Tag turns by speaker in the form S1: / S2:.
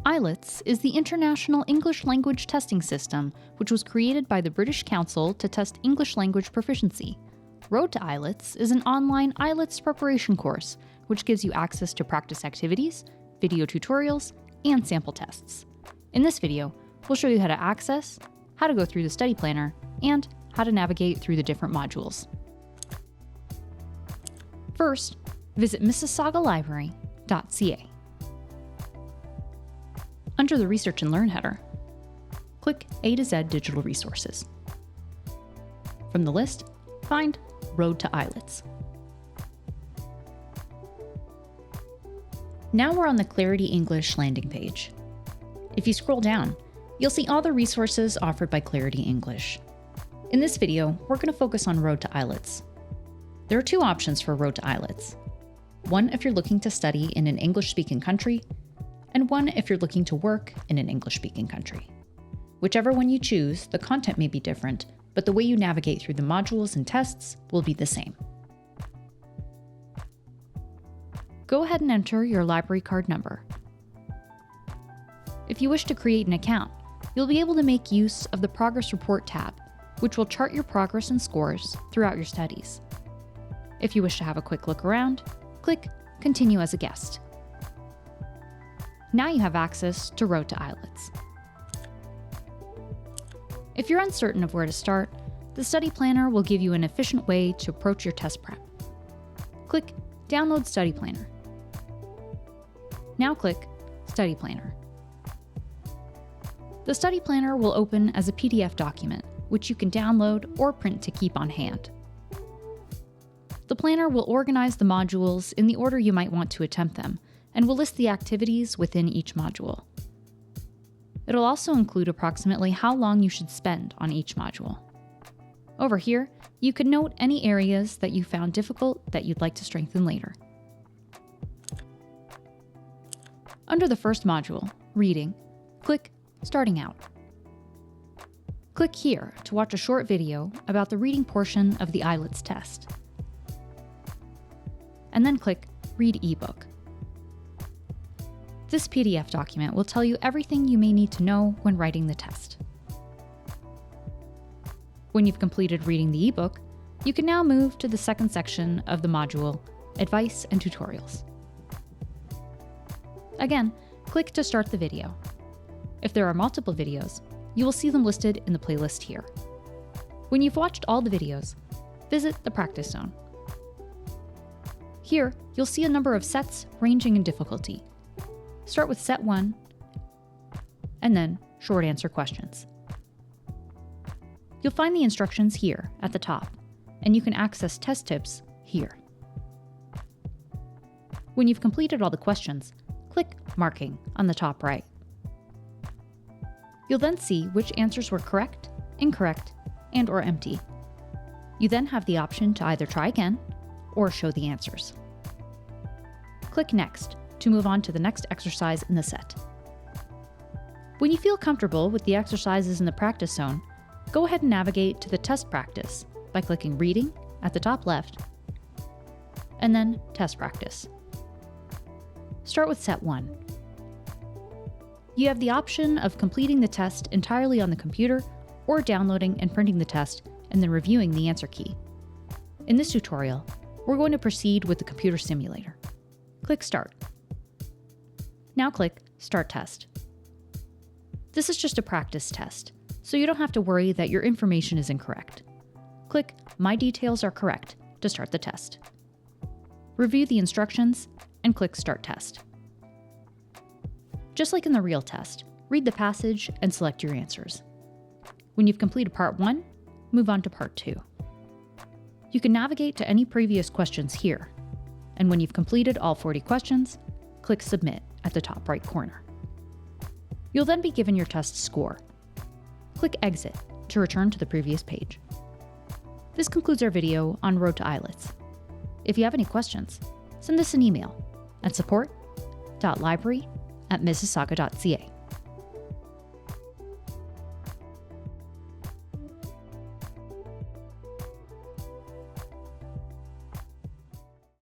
S1: IELTS is the International English Language Testing System, which was created by the British Council to test English language proficiency. Road to IELTS is an online IELTS preparation course, which gives you access to practice activities, video tutorials, and sample tests. In this video, we'll show you how to access, how to go through the study planner, and how to navigate through the different modules. First, visit MississaugaLibrary.ca. Under the Research and Learn header, click A to Z Digital Resources. From the list, find Road to IELTS. Now we're on the Clarity English landing page. If you scroll down, you'll see all the resources offered by Clarity English. In this video, we're going to focus on Road to IELTS. There are two options for Road to IELTS. One if you're looking to study in an English-speaking country, and one if you're looking to work in an English-speaking country. Whichever one you choose, the content may be different, but the way you navigate through the modules and tests will be the same. Go ahead and enter your library card number. If you wish to create an account, you'll be able to make use of the Progress Report tab, which will chart your progress and scores throughout your studies. If you wish to have a quick look around, click Continue as a Guest. Now you have access to Road to IELTS. If you're uncertain of where to start, the study planner will give you an efficient way to approach your test prep. Click Download Study Planner. Now click Study Planner. The study planner will open as a PDF document, which you can download or print to keep on hand. The planner will organize the modules in the order you might want to attempt them, and will list the activities within each module. It'll also include approximately how long you should spend on each module. Over here, you can note any areas that you found difficult that you'd like to strengthen later. Under the first module, Reading, click Starting Out. Click here to watch a short video about the reading portion of the IELTS test. And then click Read eBook. This PDF document will tell you everything you may need to know when writing the test. When you've completed reading the ebook, you can now move to the second section of the module, Advice and Tutorials. Again, click to start the video. If there are multiple videos, you will see them listed in the playlist here. When you've watched all the videos, visit the practice zone. Here, you'll see a number of sets ranging in difficulty. Start with Set 1, and then Short Answer Questions. You'll find the instructions here at the top, and you can access test tips here. When you've completed all the questions, click Marking on the top right. You'll then see which answers were correct, incorrect, and/or empty. You then have the option to either try again or show the answers. Click Next to move on to the next exercise in the set. When you feel comfortable with the exercises in the practice zone, go ahead and navigate to the test practice by clicking Reading at the top left, and then Test Practice. Start with Set 1. You have the option of completing the test entirely on the computer or downloading and printing the test and then reviewing the answer key. In this tutorial, we're going to proceed with the computer simulator. Click Start. Now click Start Test. This is just a practice test, so you don't have to worry that your information is incorrect. Click My Details Are Correct to start the test. Review the instructions and click Start Test. Just like in the real test, read the passage and select your answers. When you've completed Part 1, move on to Part 2. You can navigate to any previous questions here, and when you've completed all 40 questions, click Submit at the top right corner. You'll then be given your test score. Click Exit to return to the previous page. This concludes our video on Road to IELTS. If you have any questions, send us an email at support.library@mississauga.ca.